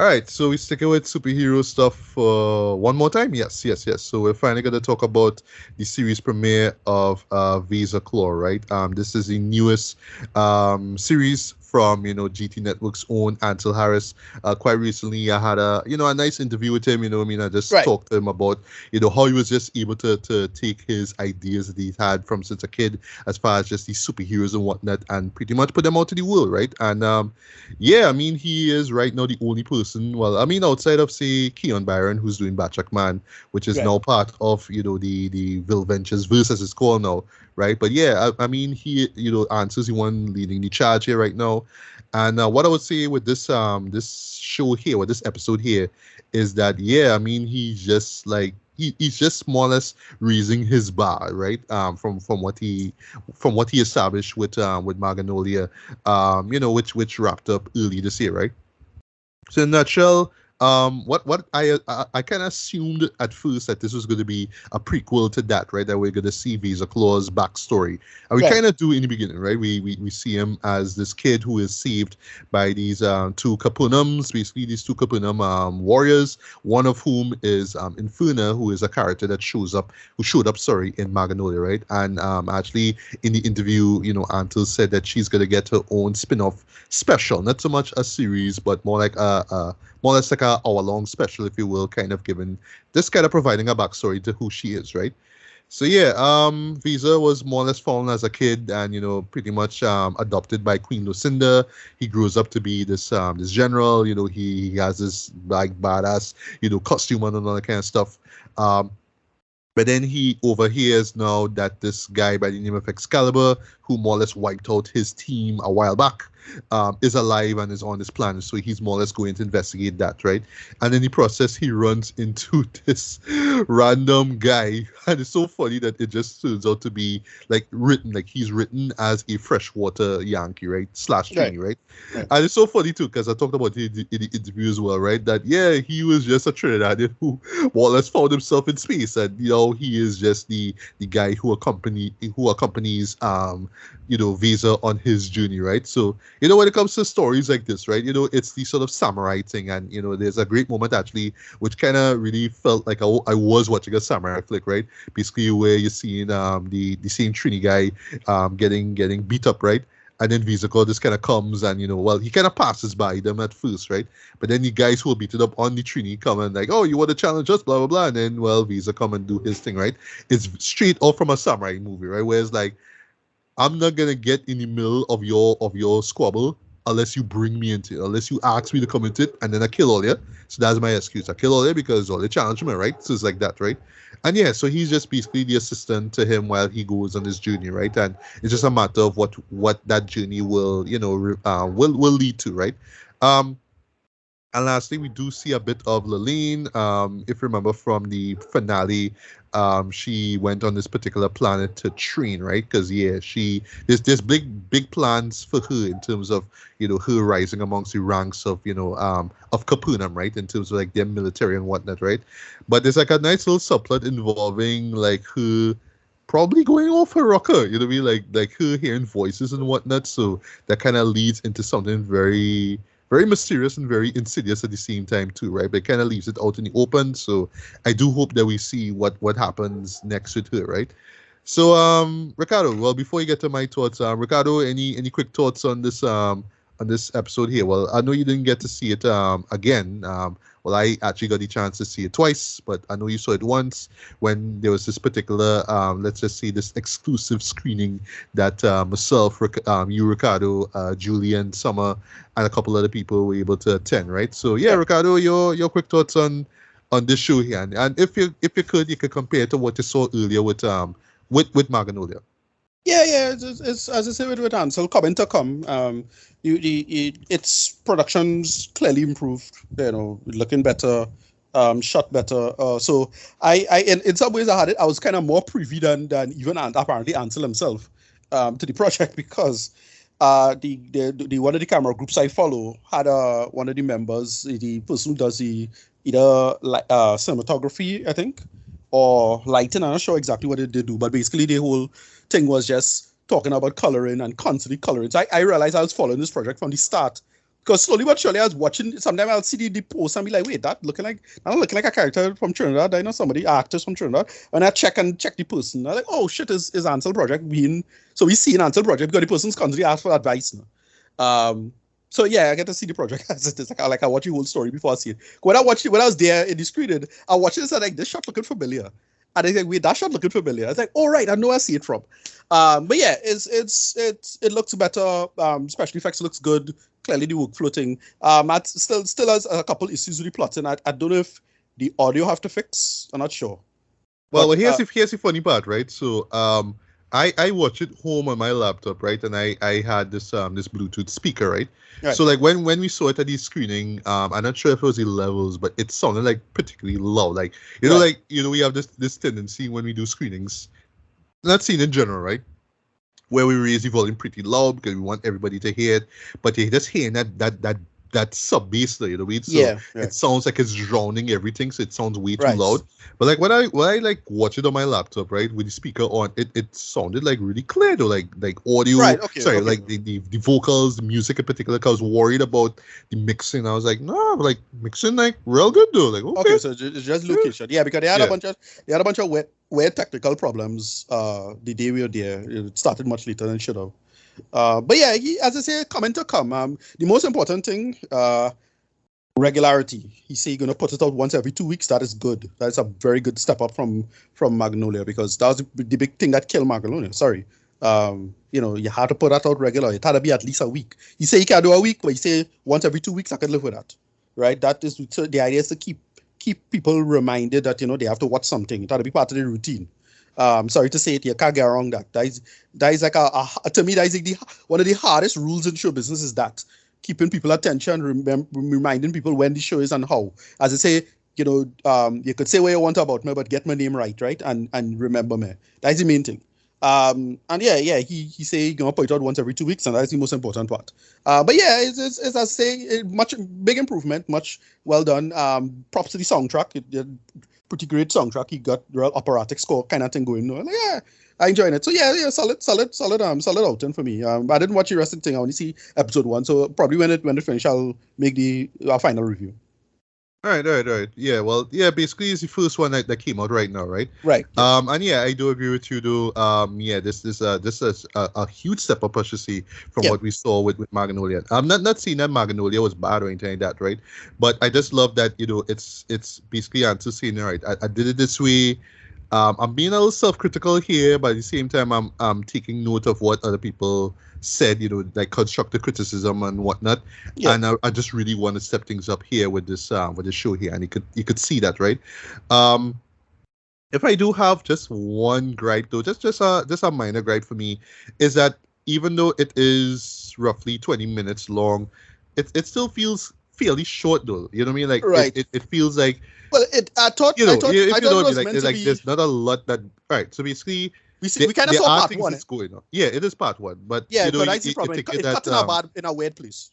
All right, so we're sticking with superhero stuff one more time. Yes, yes, yes. So we're finally going to talk about the series premiere of Vaser Claw, right? This is the newest series from GT Network's own Ansel Harris. Quite recently, I had a nice interview with him. I mean, I just Right. talked to him about how he was just able to take his ideas that he's had from since a kid, as far as just these superheroes and whatnot, and pretty much put them out to the world, right? And yeah, I mean, he is right now the only person, well, I mean, outside of, say, Keon Byron, who's doing Batchak Man, which is Right. now part of, the Vil Ventures versus it's called now, right? But yeah, I mean, he, answers the one leading the charge here right now. And what I would say with this show here, or this episode here, is that, yeah, I mean, he's just like, he's just more or less raising his bar, right? From what he established with Magnolia, which wrapped up early this year, right? So in a nutshell, what I kind of assumed at first that this was going to be a prequel to that, right? That we're going to see Visa Claw's backstory, and we Right. kind of do in the beginning, right? We see him as this kid who is saved by these two Capunums, basically these two Capunum warriors, one of whom is Inferna, who is a character that showed up, sorry, in Magnolia, right? And actually in the interview, Antle said that she's going to get her own spin-off special, not so much a series, but more or less like a hour-long special, if you will, kind of giving this kind of providing a backstory to who she is, right? So yeah, Visa was more or less fallen as a kid, and pretty much adopted by Queen Lucinda. He grows up to be this general. He has this like badass costume on and all that kind of stuff. Um, but then he overhears now that this guy by the name of Excalibur, who more or less wiped out his team a while back, is alive and is on this planet. So he's more or less going to investigate that, right? And in the process, he runs into this random guy. And it's so funny that it just turns out to be like he's written as a freshwater Yankee, right? Slash Right. Trini, right? Right. And it's so funny too, because I talked about it in the interview as well, right? That yeah, he was just a Trinidadian who more or less found himself in space, and he is just the guy who accompanies Visa on his journey, right? So when it comes to stories like this, right? It's the sort of samurai thing, and there's a great moment actually, which kind of really felt like I was watching a samurai flick, right? Basically, where you're seeing the same Trini guy getting beat up, right? And then Visa Claw just kind of comes and, well, he kind of passes by them at first, right? But then the guys who are beaten up on the Trini come and like, oh, you want to challenge us, blah, blah, blah. And then, well, Visa come and do his thing, right? It's straight off from a samurai movie, right? Where it's like, I'm not gonna get in the middle of your squabble unless you bring me into it, unless you ask me to come into it, and then I kill all you. So that's my excuse. I kill all you because all you challenge me, right? So it's like that, right? And yeah, so he's just basically the assistant to him while he goes on his journey, right? And it's just a matter of what that journey will, will lead to, right? Um, and lastly, we do see a bit of Laline. If you remember from the finale, she went on this particular planet to train, right? Because yeah, there's big plans for her in terms of her rising amongst the ranks of Capunum, right? In terms of like their military and whatnot, right? But there's like a nice little subplot involving like her probably going off her rocker, you know what I mean? Like her hearing voices and whatnot. So that kind of leads into something very very mysterious and very insidious at the same time too, right? But it kind of leaves it out in the open. So I do hope that we see what happens next with her, right? So Ricardo, well before you get to my thoughts, Ricardo, any quick thoughts on this episode here? Well, I know you didn't get to see it again. Well, I actually got the chance to see it twice, but I know you saw it once when there was this particular, let's just say, this exclusive screening that myself, you, Ricardo, Julian, Summer, and a couple other people were able to attend, right? So yeah, Right. Ricardo, your quick thoughts on this show here, and if you could compare it to what you saw earlier with Magnolia. Yeah, yeah. It's as I say with Ansel, coming to come. Its production's clearly improved. Looking better, shot better. So in some ways, I was kind of more privy than even apparently Ansel himself, to the project because the one of the camera groups I follow had one of the members, the person who does the either cinematography, I think, or lighting. I'm not sure exactly what they do, but basically the whole thing was just talking about coloring and constantly coloring. So I realized I was following this project from the start Because slowly but surely I was watching, sometimes I'll see the post and be like, wait, that looking like a character from Trinidad. I know somebody, actors from Trinidad. And I check the person. I'm like, oh shit, is Ansel Project being, so we see an Ansel Project because the person's constantly asked for advice now. So yeah, I get to see the project as it is. Like I watch the whole story before I see it. When I was there in the screening, I watched it and said, like, this shot looking familiar. And I think, wait, that shot looking familiar. I was like, all right, I know where I see it from. But yeah, it looks better. Special effects looks good. Clearly the work floating. It still has a couple issues with the plotting. I don't know if the audio have to fix. I'm not sure. Well, here's the funny part, right? So I watch it home on my laptop, right? And I had this Bluetooth speaker, right? So like when we saw it at the screening, I'm not sure if it was the levels, but it sounded like particularly loud. Like we have this tendency when we do screenings, not seen in general, right? Where we raise the volume pretty loud because we want everybody to hear it, but you're just hearing that sub bass there, it sounds like it's drowning everything, so it sounds way too loud. But like when I like watch it on my laptop, right, with the speaker on, it sounded like really clear though, like audio. Like the vocals, the music in particular. Cause I was worried about the mixing. I was like, no, like mixing like real good though. Like okay, so it's just location, because they had a bunch of weird technical problems the day we were there. It started much later than it should have. But yeah, as I say, comment to come. The most important thing, regularity. He said he's going to put it out once every 2 weeks. That is good. That is a very good step up from Magnolia, because that was the big thing that killed Magnolia. Sorry. You had to put that out regular. It had to be at least a week. He said he can do a week, but he said once every 2 weeks, I could live with that. Right? That is, so the idea is to keep people reminded that, they have to watch something. It had to be part of the routine. Sorry to say it, you can't get around that. That is like to me, that is like one of the hardest rules in show business, is that keeping people attention, reminding people when the show is and how. As I say, you could say what you want about me, but get my name right, and remember me. That's the main thing. And he say he's gonna put it out once every 2 weeks, and that's the most important part. But yeah, it's as I say, much big improvement, much well done. Props to the soundtrack. Pretty great soundtrack. He got real operatic score kind of thing going. Like, yeah, I enjoyed it. So yeah, solid outing for me. I didn't watch the rest of the thing. I only see episode 1. So probably when it finish, I'll make our final review. All right. Yeah, well, yeah, basically it's the first one that came out right now, right? Right. Yeah. And yeah, I do agree with you, though. This is a huge step up, I should say, from what we saw with Magnolia. I'm not saying that Magnolia was bad or anything like that, right? But I just love that, it's basically Ansel saying, all right, I did it this way. I'm being a little self-critical here, but at the same time, I'm taking note of what other people said, like constructive criticism and whatnot. Yeah. And I just really want to step things up here with this show here, and you could see that, right? If I do have just one gripe though, just a minor gripe for me, is that even though it is roughly 20 minutes long, it still feels fairly short though. You know what I mean? Like it feels like. Well, I thought it was meant to be. There's not a lot that. Right. So basically, we kind of saw part 1. Going on. Yeah, it is part 1, but but I see problem. It cuts in a weird place.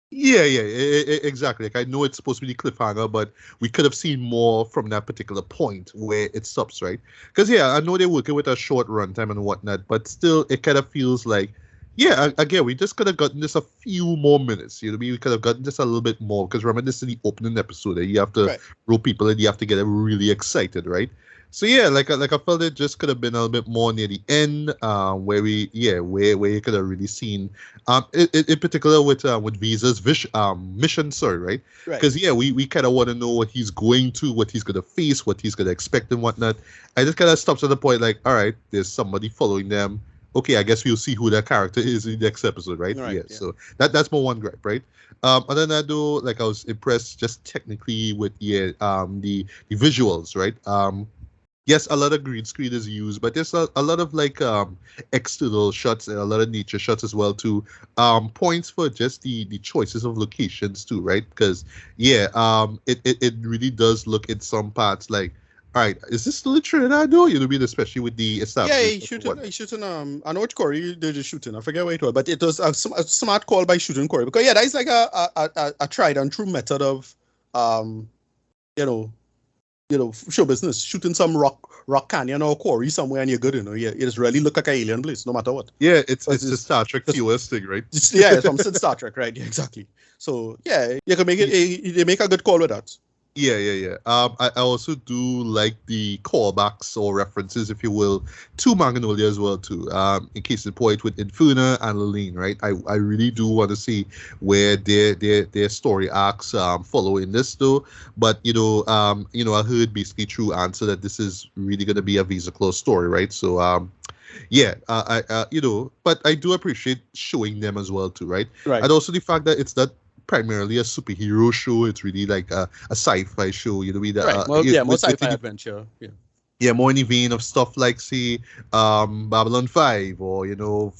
Yeah, exactly. Like I know it's supposed to be the cliffhanger, but we could have seen more from that particular point where it stops, right? Because I know they're working with a short runtime and whatnot, but still, it kind of feels like. Yeah, again, we just could have gotten just a few more minutes. We could have gotten just a little bit more, because remember, this is the opening episode. You have to roll people and you have to get them really excited, right? So yeah, like I felt it just could have been a little bit more near the end, where you could have really seen, in particular with Vaser's mission, right? Because we kind of want to know what he's going to, what he's gonna face, what he's gonna expect and whatnot. I just kind of stopped at the point like, all right, there's somebody following them. Okay, I guess we'll see who that character is in the next episode, right? So that's my one gripe, right? Other than that, though, like I was impressed just technically with the visuals, right? Yes, a lot of green screen is used, but there's a lot of like external shots and a lot of nature shots as well too. Points for just the choices of locations too, right? Because it really does look in some parts like. All right, is this still a Trinidad though? Especially with the establishment. Yeah, he's shooting. I know it's Corey. They're just shooting. I forget where it was, but it was a smart call by shooting Corey, because that is like a tried and true method of show business, shooting some rock rock canyon or quarry somewhere and you're good, it just really look like an alien place, no matter what. Yeah, it's the Star Trek TOS thing, right? It's from Star Trek, right? Yeah, exactly. So yeah, you can make it. They make a good call with that. Yeah. I also do like the callbacks or references, if you will, to Magnolia as well too. In case in point with Infuna and Lilene, right? I really do want to see where their story arcs follow in this though. But I heard basically through answer that this is really gonna be a Vaser Claw story, right? So yeah, but I do appreciate showing them as well too, right? Right. And also the fact that it's not primarily a superhero show. It's really like a sci-fi show. Right. More sci-fi adventure. Yeah. Yeah, more in the vein of stuff like, say, Babylon 5 or,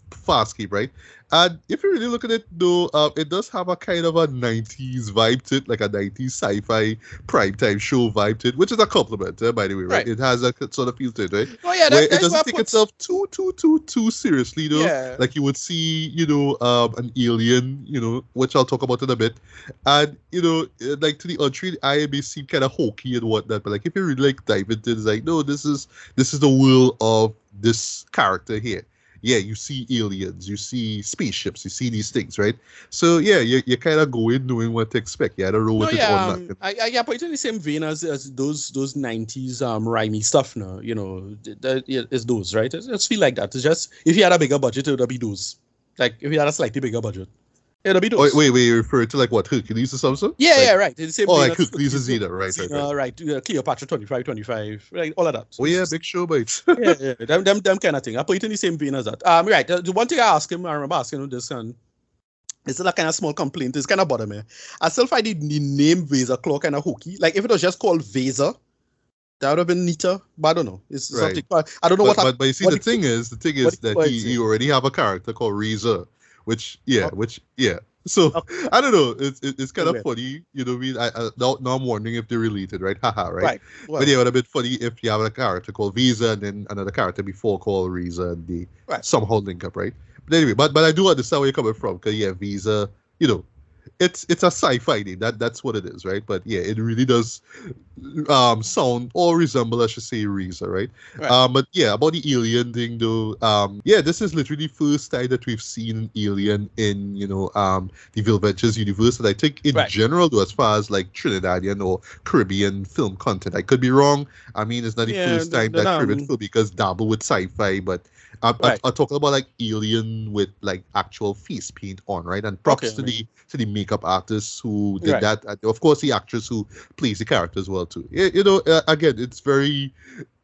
Farscape, right? And if you really look at it, though, it does have a kind of a 90s vibe to it, like a 90s sci-fi primetime show vibe to it, which is a compliment, by the way, right? It has a sort of feel to it, right? Oh, yeah, where it doesn't take itself too seriously, though. Yeah. Like you would see, an alien, which I'll talk about in a bit. And, like to the untrained eye, it may seem kind of hokey and whatnot, but like if you really like dive into it, it's like, no, this is the world of this character here. Yeah, you see aliens, you see spaceships, you see these things, right? So yeah, you kind of go in knowing what to expect. Yeah, I don't know what it's on that. I put it in the same vein as those 90s rhymey stuff now, it's those, right? It's feel like that. It's just if you had a bigger budget, it would be those. Like if you had a slightly bigger budget, it'll be those. Wait, you refer to like what, Hercules or something? Yeah, right. It's the same like Hercules and Xena, right. Cleopatra 25, right, all of that. So yeah, big show bites. yeah, them kind of thing. I put it in the same vein as that. Right. The one thing I remember asking him this, and it's like kind of small complaint. It's kind of bother me. I still find the name Vaser Claw kind of hokey. Like if it was just called Vaser, that would have been neater. But I don't know. It's right. something. I don't know but you see, the thing is that he already have a character called Razor. Which so okay. I don't know, it's kind of funny, you know what I mean? Now I'm wondering if they're related, right? Haha, right? Well, but yeah, it would have been funny if you have a character called Visa and then another character before called Reza and they somehow link up, right? But anyway, but I do understand where you're coming from, because yeah, Visa, it's a sci-fi name. That's what it is, right? But yeah, it really does sound or resemble, I should say, Reza, right? But yeah, about the alien thing though, this is literally the first time that we've seen an alien in the Vilventures universe, and I think in general though, as far as like Trinidadian or Caribbean film content, I could be wrong. I mean, it's not the first time that Caribbean filmmakers dabble with sci-fi, but I'm talking about like alien with like actual face paint on, right? And props to the makeup artists who did that. And of course, the actress who plays the character as well too. Again, it's very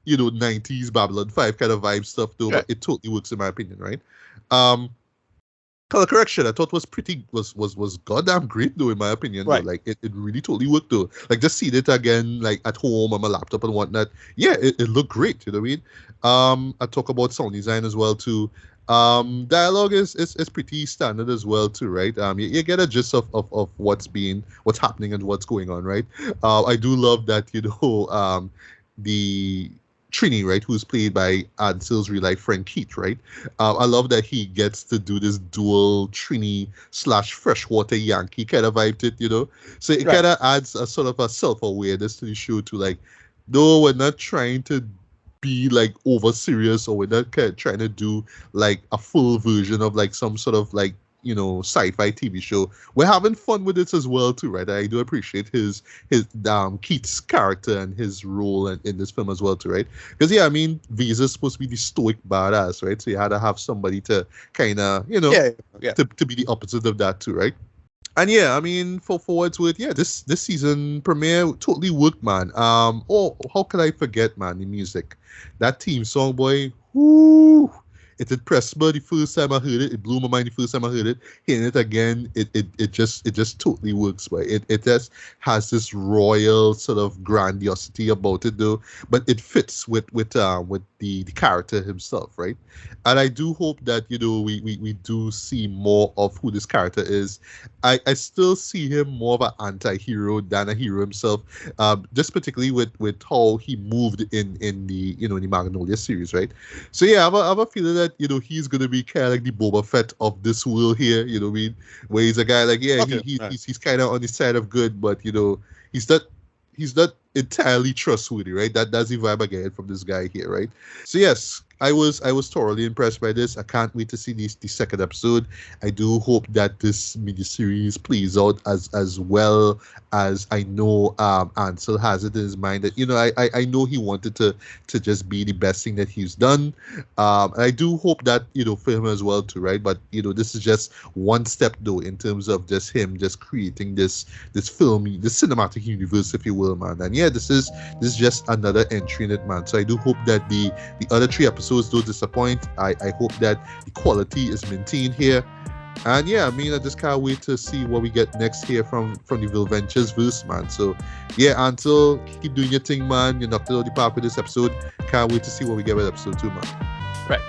90s Babylon 5 kind of vibe stuff though, but it totally works in my opinion, right? Color correction, I thought was goddamn great though, in my opinion. Right. Though. Like it really totally worked though. Like just seeing it again, like at home on my laptop and whatnot. Yeah, it looked great. You know what I mean? I talk about sound design as well too. Dialogue is pretty standard as well too, right? You get a gist of what's happening and what's going on, right? I do love that the Trini, right, who's played by Ansel's real life friend Keith, right? I love that he gets to do this dual Trini / freshwater Yankee kind of vibe to it, So it kind of adds a sort of a self-awareness to the show to like, no, we're not trying to be like over serious, or we're not kind of trying to do like a full version of like some sort of like sci-fi TV show. We're having fun with it as well too, right? I do appreciate his Keith's character and his role in this film as well too, right? Because yeah, I mean, Vaser's supposed to be the stoic badass, right? So you had to have somebody to kind of to be the opposite of that too, right? And yeah, I mean, for what's worth, yeah, this season premiere totally worked, man. How could I forget, man? The music, that theme song, boy, whoo! It impressed me the first time I heard it. It blew my mind the first time I heard it. Hearing it again, it just totally works, boy. It just has this royal sort of grandiosity about it, though. But it fits with the character himself, right? And I do hope that we do see more of who this character is. I still see him more of an anti-hero than a hero himself. Just particularly with how he moved in the the Magnolia series, right? So yeah, I have a feeling that he's gonna be kind of like the Boba Fett of this world here. You know what I mean? Where he's a guy like he's kind of on the side of good, but he's not. entirely trustworthy, right? That's the vibe I get from this guy here, right? So yes, I was thoroughly impressed by this. I can't wait to see the second episode. I do hope that this miniseries plays out as well as I know Ansel has it in his mind that I know he wanted to just be the best thing that he's done. And I do hope that for him as well too, right? But this is just one step though in terms of just him just creating this cinematic universe, if you will, man. And yeah, this is just another entry in it, man. So I do hope that the other three episodes don't disappoint. I hope that the quality is maintained here. And yeah, I mean, I just can't wait to see what we get next here from the Vil Ventures verse, man. So yeah, Ansel, keep doing your thing, man. You knocked it out of the park with this episode. Can't wait to see what we get with episode 2, man. Right.